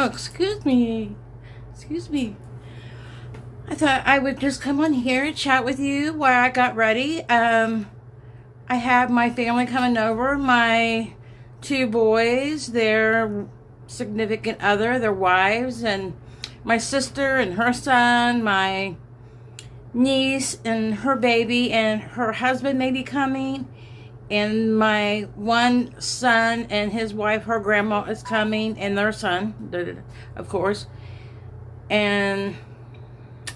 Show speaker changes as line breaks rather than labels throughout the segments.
Oh, excuse me. Excuse me. I thought I would just come on here and chat with you while I got ready. I have my family coming over. My two boys, their significant other, their wives, and my sister and her son, my niece and her baby, and her husband may be coming. And my one son and his wife, her grandma is coming, and their son, of course. And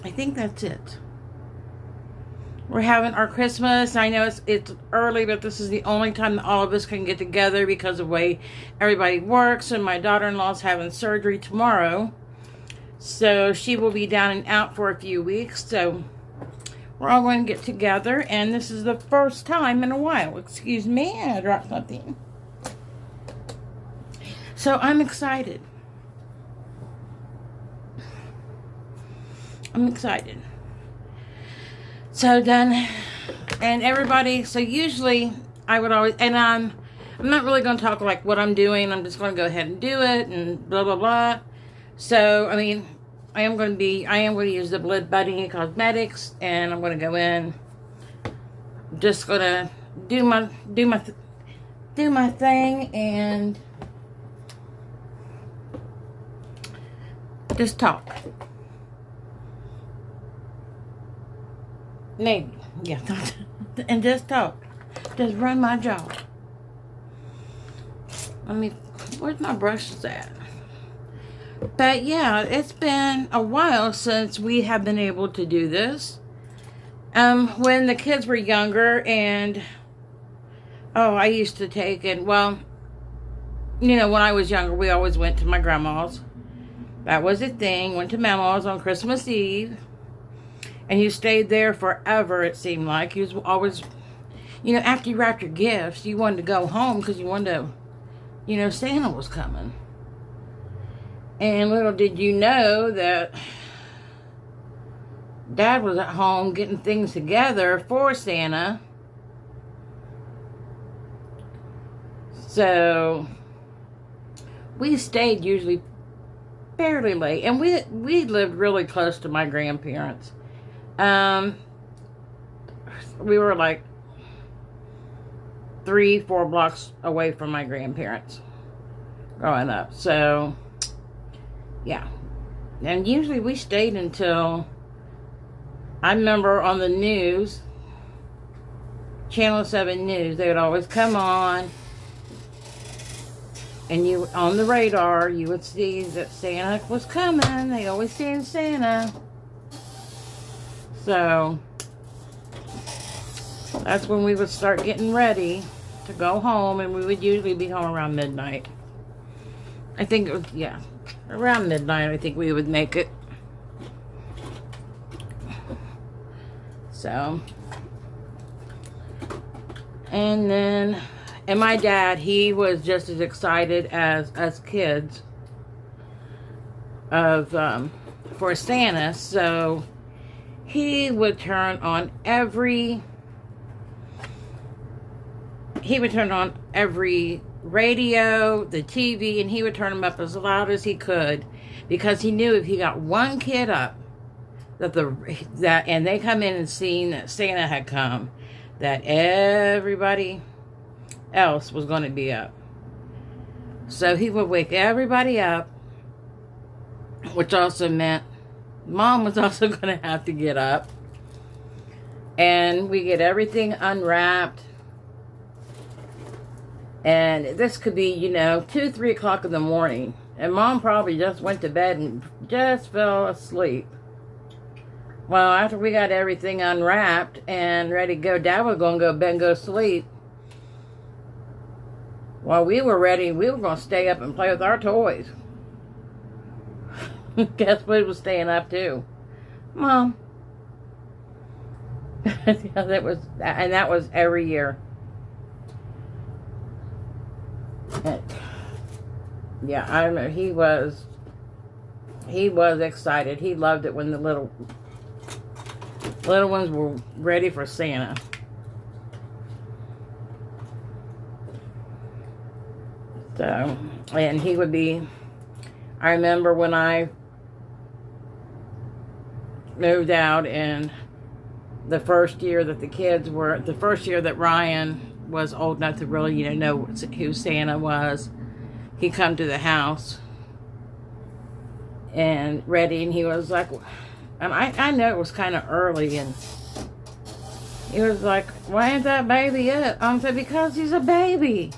I think that's it. We're having our Christmas. I know it's early, but this is the only time that all of us can get together because of the way everybody works. And my daughter-in-law's having surgery tomorrow. So she will be down and out for a few weeks. So we're all going to get together, and this is the first time in a while. Excuse me, I dropped something. So I'm excited. I'm excited. So then, and everybody, so usually I would always, and I'm not really going to talk like what I'm doing. I'm just going to go ahead and do it and blah, blah, blah. So, I mean, I am going to use the Blood Bunny Cosmetics, and I'm going to go in, just going to do my thing and just talk. Maybe, yeah, and just talk. Just run my jaw. Where's my brushes at? But yeah, it's been a while since we have been able to do this. When the kids were younger, and I used to take it. Well, you know, when I was younger, we always went to my grandma's. That was a thing. Went to Mama's on Christmas Eve, and you stayed there forever. It seemed like you was always, you know, after you wrapped your gifts, you wanted to go home because you wanted to, you know, Santa was coming. And little did you know that Dad was at home getting things together for Santa. So we stayed usually fairly late. And we lived really close to my grandparents. We were like 3-4 blocks away from my grandparents growing up. So yeah, and usually we stayed until, I remember on the news, Channel 7 News, they would always come on, and you, on the radar, you would see that Santa was coming. They always seen Santa. So that's when we would start getting ready to go home, and we would usually be home around midnight. I think it was, yeah, around midnight, I think we would make it. So, and my dad, he was just as excited as us kids for Santa. So he would turn on every radio, the TV, and he would turn them up as loud as he could, because he knew if he got one kid up, and they come in and seen that Santa had come, that everybody else was going to be up. So he would wake everybody up, which also meant Mom was also going to have to get up, and we get everything unwrapped. And this could be, you know, 2-3 o'clock in the morning. And Mom probably just went to bed and just fell asleep. Well, after we got everything unwrapped and ready to go, Dad was going to go to bed and go to sleep. While we were ready, we were going to stay up and play with our toys. Guess what was staying up too? Mom. that was every year. Yeah, I remember he was excited. He loved it when the little ones were ready for Santa. So, and he would be, I remember when I moved out, and the first year that the first year that Ryan was old enough to really, know who Santa was, he come to the house and ready, and he was like, and I know it was kind of early, and he was like, why ain't that baby up? I said, because he's a baby.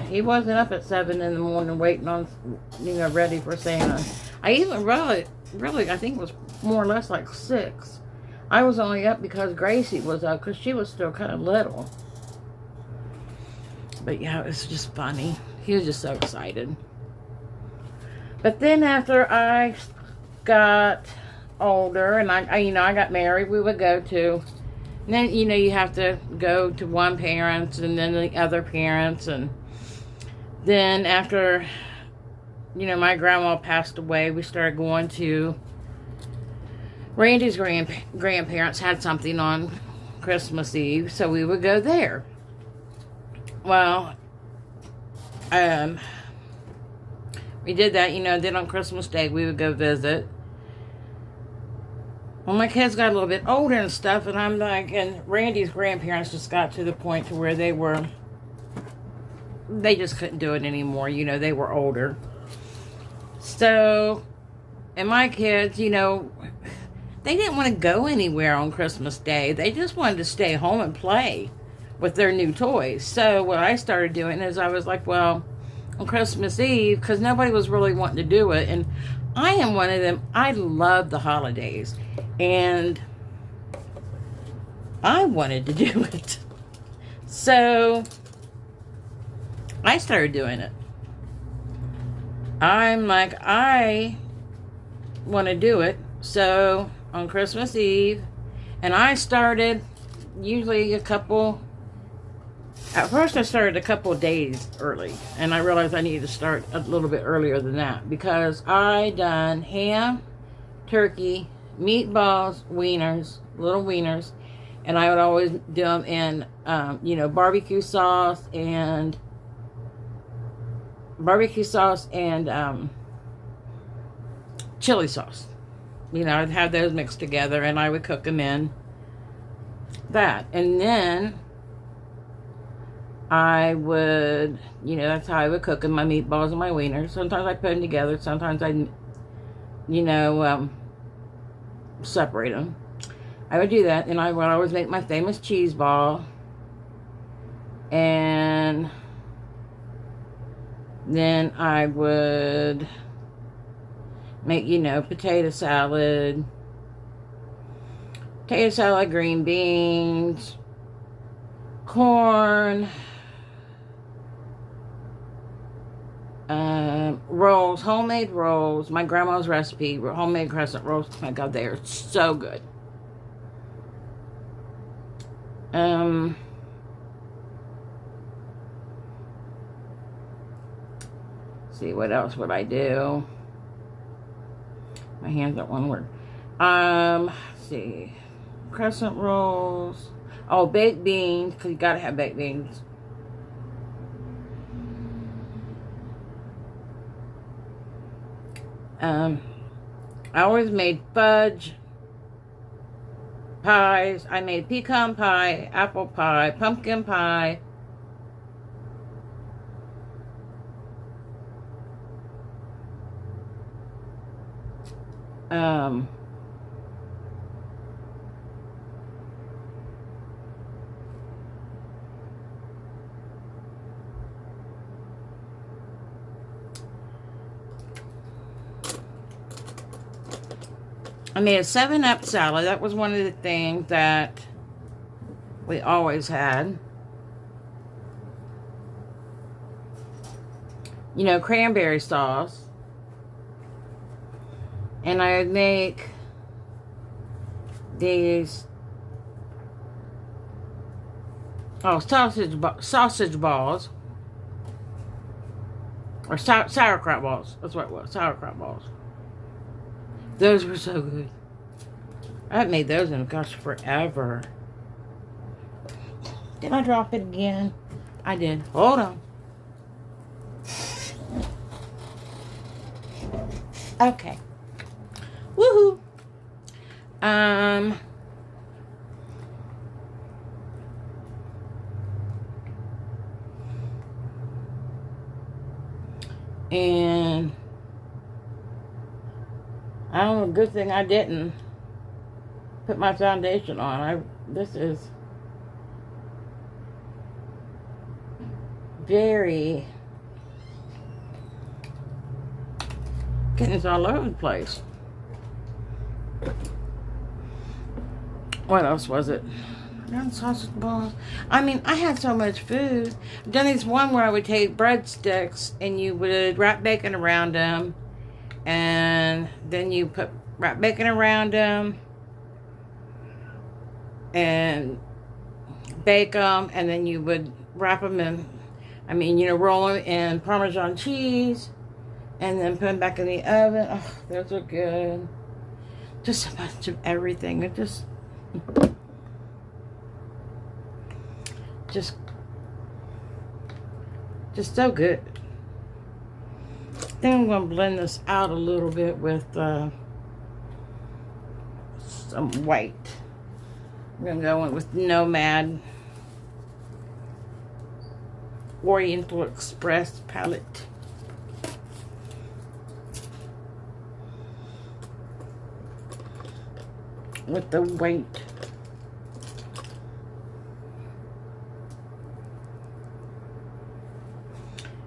He wasn't up at 7 in the morning waiting on, ready for Santa. I even really, I think it was more or less like 6. I was only up because Gracie was up, because she was still kind of little. But yeah, it's just funny. He was just so excited. But then after I got older and I got married, we would go to, and then, you have to go to one parent's and then the other parents. And then after, my grandma passed away, we started going to Randy's grandparents had something on Christmas Eve, so we would go there. Well, we did that, then on Christmas Day we would go visit. Well, my kids got a little bit older and stuff, and I'm like, and Randy's grandparents just got to the point to where they just couldn't do it anymore, they were older. So, and my kids, they didn't want to go anywhere on Christmas Day. They just wanted to stay home and play with their new toys. So what I started doing is I was like, well, on Christmas Eve, because nobody was really wanting to do it, and I am one of them. I love the holidays, and I wanted to do it. So I started doing it. I'm like, I want to do it. So on Christmas Eve, and I started usually at first I started a couple of days early, and I realized I needed to start a little bit earlier than that, because I done ham, turkey, meatballs, wieners, little wieners, and I would always do them in, barbecue sauce and chili sauce. I'd have those mixed together, and I would cook them in that. And then I would, that's how I would cook them, my meatballs and my wieners. Sometimes I put them together. Sometimes I, separate them. I would do that. And I would always make my famous cheese ball. And then I would make, potato salad, green beans, corn, rolls, homemade rolls, my grandma's recipe, homemade crescent rolls. Oh my God, they are so good. See, what else would I do? My hands don't want to work. Let's see, crescent rolls. Oh, baked beans, because you gotta have baked beans. I always made fudge pies. I made pecan pie, apple pie, pumpkin pie. I made a 7-Up salad. That was one of the things that we always had. Cranberry sauce. And I would make these sausage balls. Or sauerkraut balls. That's what it was. Sauerkraut balls. Those were so good. I haven't made those in, gosh, forever. Did I drop it again? I did. Hold on. Okay. Woohoo. Um. And I don't know, good thing I didn't put my foundation on. This is very getting all over the place. What else was it? Done sausage balls. I mean, I had so much food. I've done this one where I would take breadsticks and you would wrap bacon around them, and then you wrap bacon around them and bake them, and then you would wrap them in, roll them in Parmesan cheese, and then put them back in the oven. Oh, those are good. Just a bunch of everything. It just so good. Then I'm going to blend this out a little bit with some white. I'm going to go in with Nomad Oriental Express palette. With the white.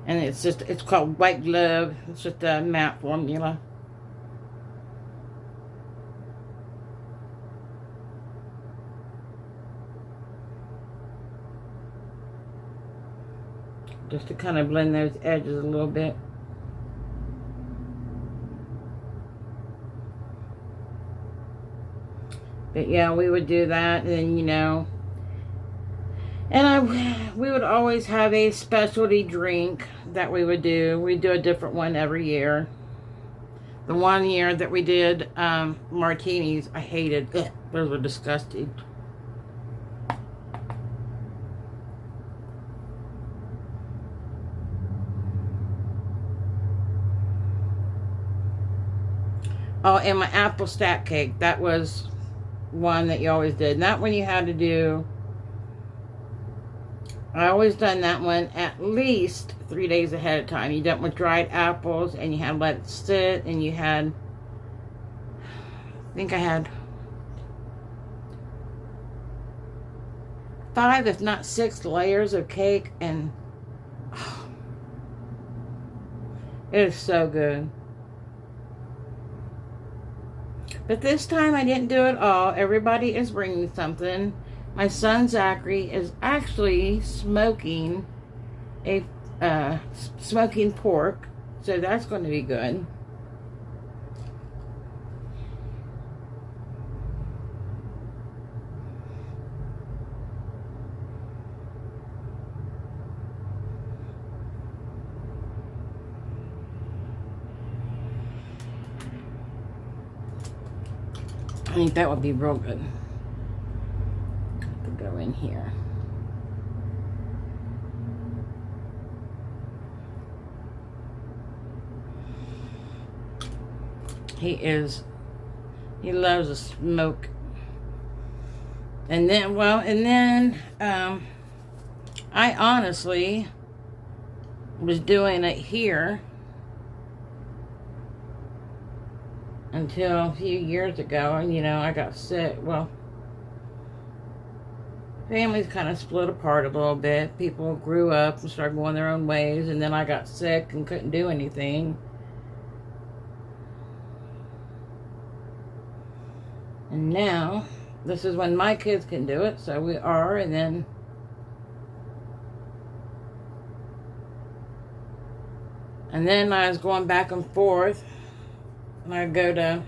And it's called White Glove. It's just a matte formula. Just to kind of blend those edges a little bit. But yeah, we would do that, and we would always have a specialty drink that we would do. We'd do a different one every year. The one year that we did martinis, I hated. Ugh, those were disgusting. Oh, and my apple stack cake. That was one that you always did. And that one you had to do. I always done that one at least 3 days ahead of time. You done it with dried apples, and you had to let it sit, and you had, I think I had 5, if not 6 layers of cake, and oh, it is so good. But this time I didn't do it all. Everybody is bringing something. My son Zachary is actually smoking smoking pork, so that's going to be good. I think that would be real good. To go in here. He loves to smoke. And then, I honestly was doing it here until a few years ago, and I got sick. Well, families kind of split apart a little bit. People grew up and started going their own ways, and then I got sick and couldn't do anything. And now, this is when my kids can do it, so we are, and then I was going back and forth, and I'd go to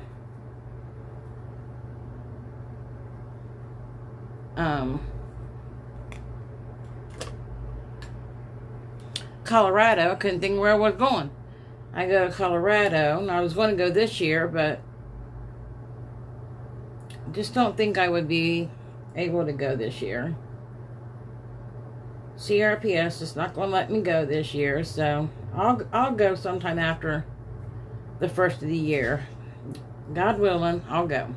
Colorado. I couldn't think where I was going. I go to Colorado, and I was going to go this year, but just don't think I would be able to go this year. CRPS is not going to let me go this year, so I'll go sometime after the first of the year. God willing, I'll go.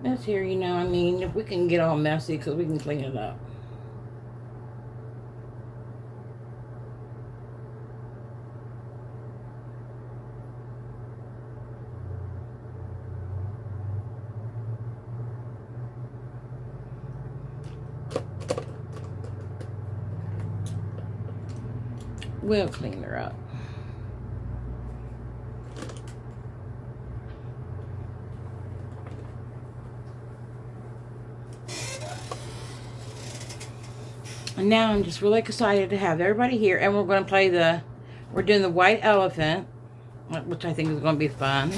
This here, you know, I mean, if we can get all messy, because we can clean it up. We'll clean her up. And now I'm just really excited to have everybody here. And we're going to play we're doing the white elephant, which I think is going to be fun.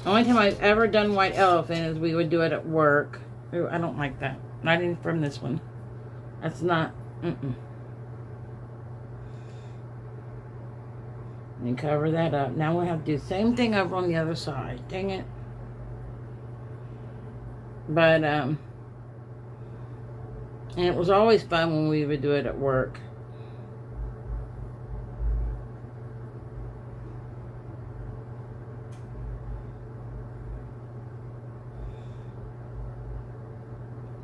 The only time I've ever done white elephant is we would do it at work. Ooh, I don't like that. Not even from this one. That's not, And cover that up. Now we'll have to do the same thing over on the other side. Dang it. But, and it was always fun when we would do it at work.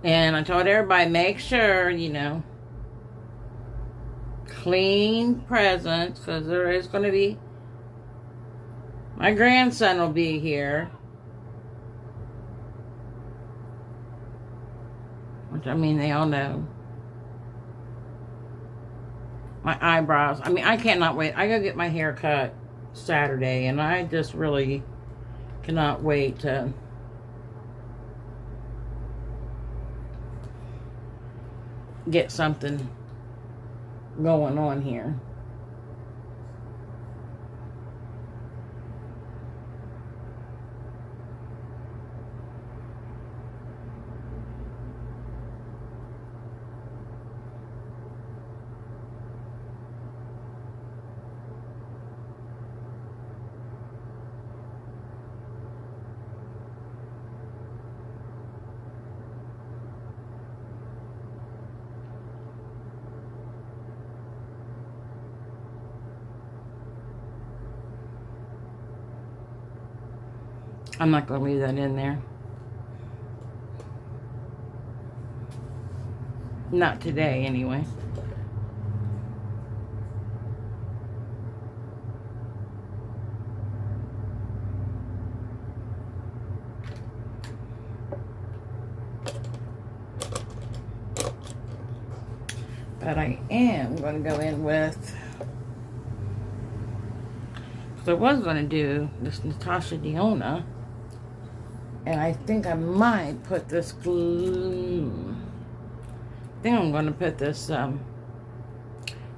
And I told everybody, make sure, you know, clean presents, because there is going to be, my grandson will be here. Which, I mean, they all know. My eyebrows. I mean, I cannot wait. I gotta get my hair cut Saturday, and I just really cannot wait to get something going on here. I'm not going to leave that in there. Not today, anyway. But I am going to go in with, because I was going to do this Natasha Denona. And I think I might put this glue. I think I'm going to put this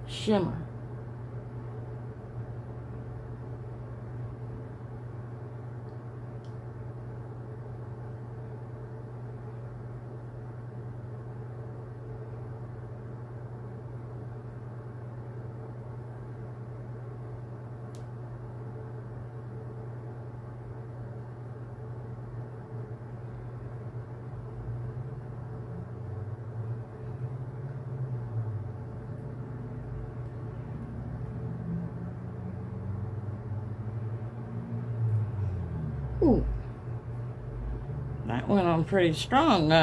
shimmer. Ooh, that went on pretty strong.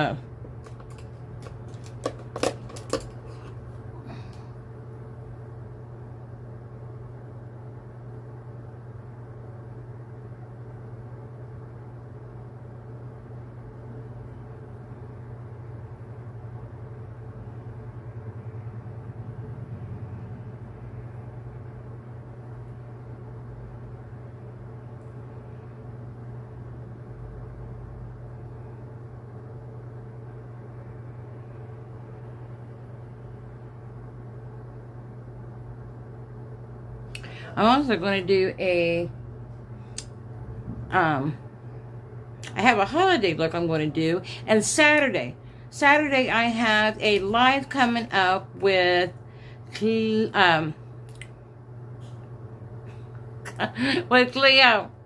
I'm also going to do I have a holiday look I'm going to do. And Saturday I have a live coming up with, with Cleo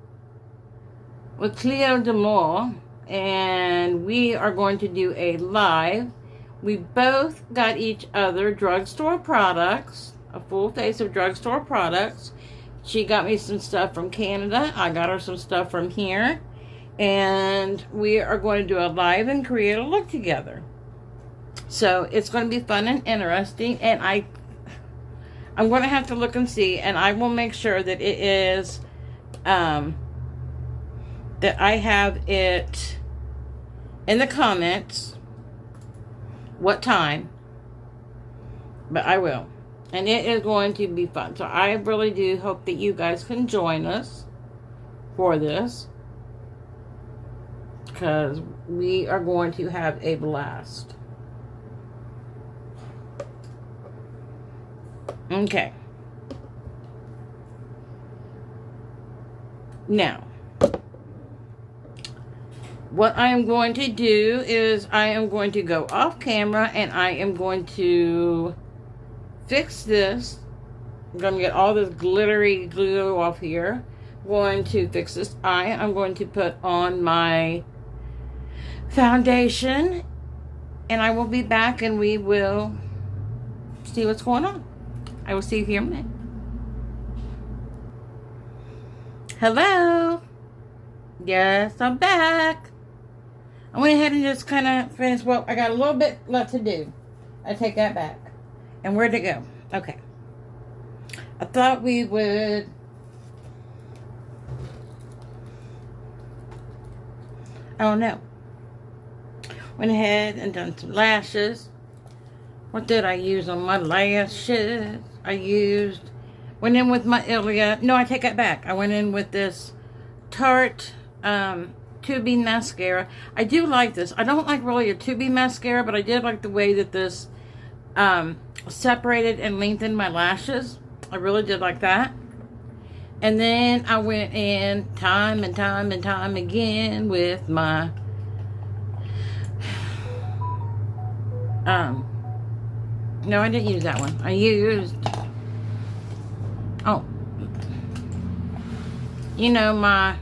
Demore. And we are going to do a live We both got each other drugstore products, a full face of drugstore products. She got me some stuff from Canada. I got her some stuff from here. And we are going to do a live and create a look together. So it's going to be fun and interesting. And I'm going to have to look and see. And I will make sure that it is, that I have it in the comments what time, but I will, and it is going to be fun. So I really do hope that you guys can join us for this, because we are going to have a blast. Okay, now what I am going to do is I am going to go off camera and I am going to fix this. I'm going to get all this glittery glue off here. I'm going to fix this eye. I'm going to put on my foundation and I will be back and we will see what's going on. I will see you here in a minute. Hello. Yes, I'm back. I went ahead and just kind of finished. Well, I got a little bit left to do. I take that back. And where'd it go? Okay. I thought we would... Oh, no. Went ahead and done some lashes. What did I use on my lashes? Went in with my Ilia. No, I take that back. I went in with this Tarte... tubing mascara. I do like this. I don't like really a tubing mascara, but I did like the way that this separated and lengthened my lashes. I really did like that. And then I went in time and time and time again with my no, I didn't use that one. I used you know, my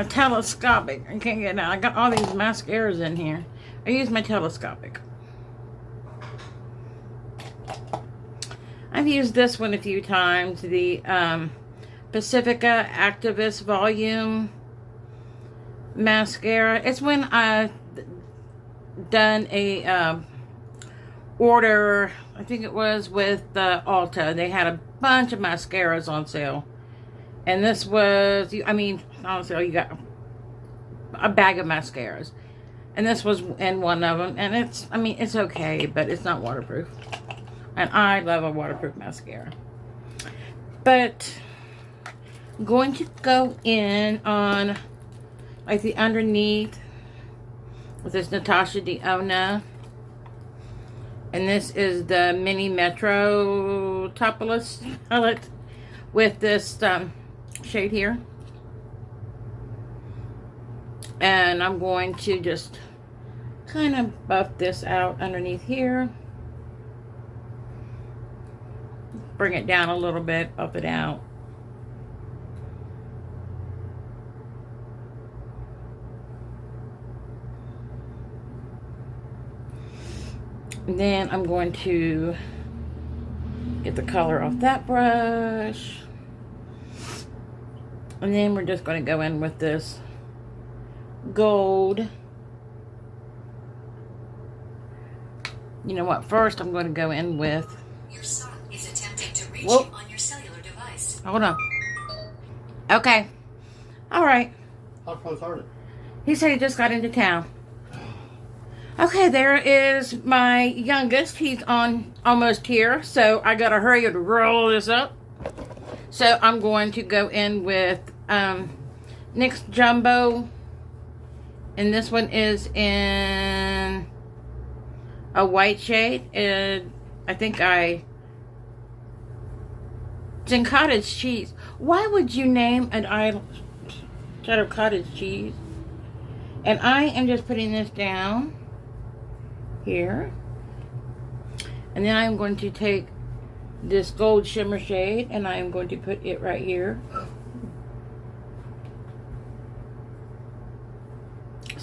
telescopic. I can't get it out. I got all these mascaras in here. I use my telescopic. I've used this one a few times. The Pacifica Activist Volume mascara. It's when I've done a order. I think it was with Ulta. They had a bunch of mascaras on sale. And this was, I mean, honestly, you got a bag of mascaras. And this was in one of them. And it's, I mean, it's okay, but it's not waterproof. And I love a waterproof mascara. But I'm going to go in on, like, the underneath with this Natasha Denona. And this is the Mini Metro Topless palette with this shade here. And I'm going to just kind of buff this out underneath here. Bring it down a little bit, buff it out. And then I'm going to get the color off that brush. And then we're just going to go in with this gold. You know what? First, I'm going to go in with... Your son is attempting to reach you on your cellular device. Hold on. Okay. All right.
How close are they?
He said he just got into town. Okay, there is my youngest. He's on almost here, so I got to hurry to roll this up. So I'm going to go in with NYX Jumbo. And this one is in a white shade. And I think it's in cottage cheese. Why would you name an eyeshadow cottage cheese? And I am just putting this down here. And then I'm going to take this gold shimmer shade and I am going to put it right here.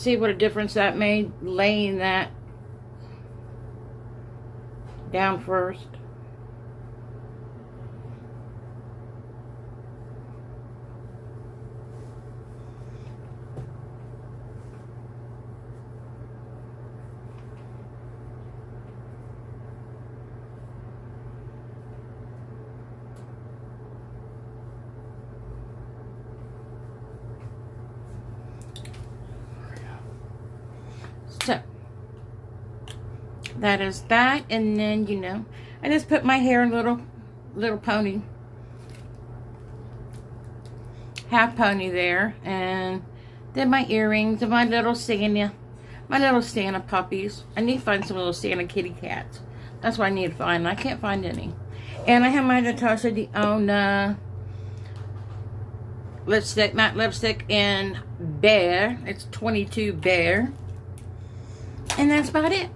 See what a difference that made, laying that down first. So that is that, and then, you know, I just put my hair in a little pony, half pony there, and then my earrings and my little Santa puppies. I need to find some little Santa kitty cats. That's what I need to find. I can't find any. And I have my Natasha Denona lipstick, matte lipstick in Bear. It's 22 Bear. And that's about it.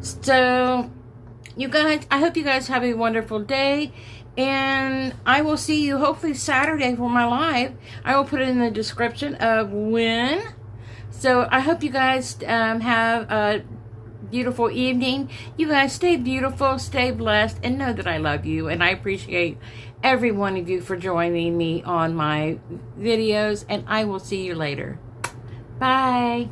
So, you guys, I hope you guys have a wonderful day. And I will see you hopefully Saturday for my live. I will put it in the description of when. So, I hope you guys have a beautiful evening. You guys stay beautiful, stay blessed, and know that I love you. And I appreciate every one of you for joining me on my videos. And I will see you later. Bye.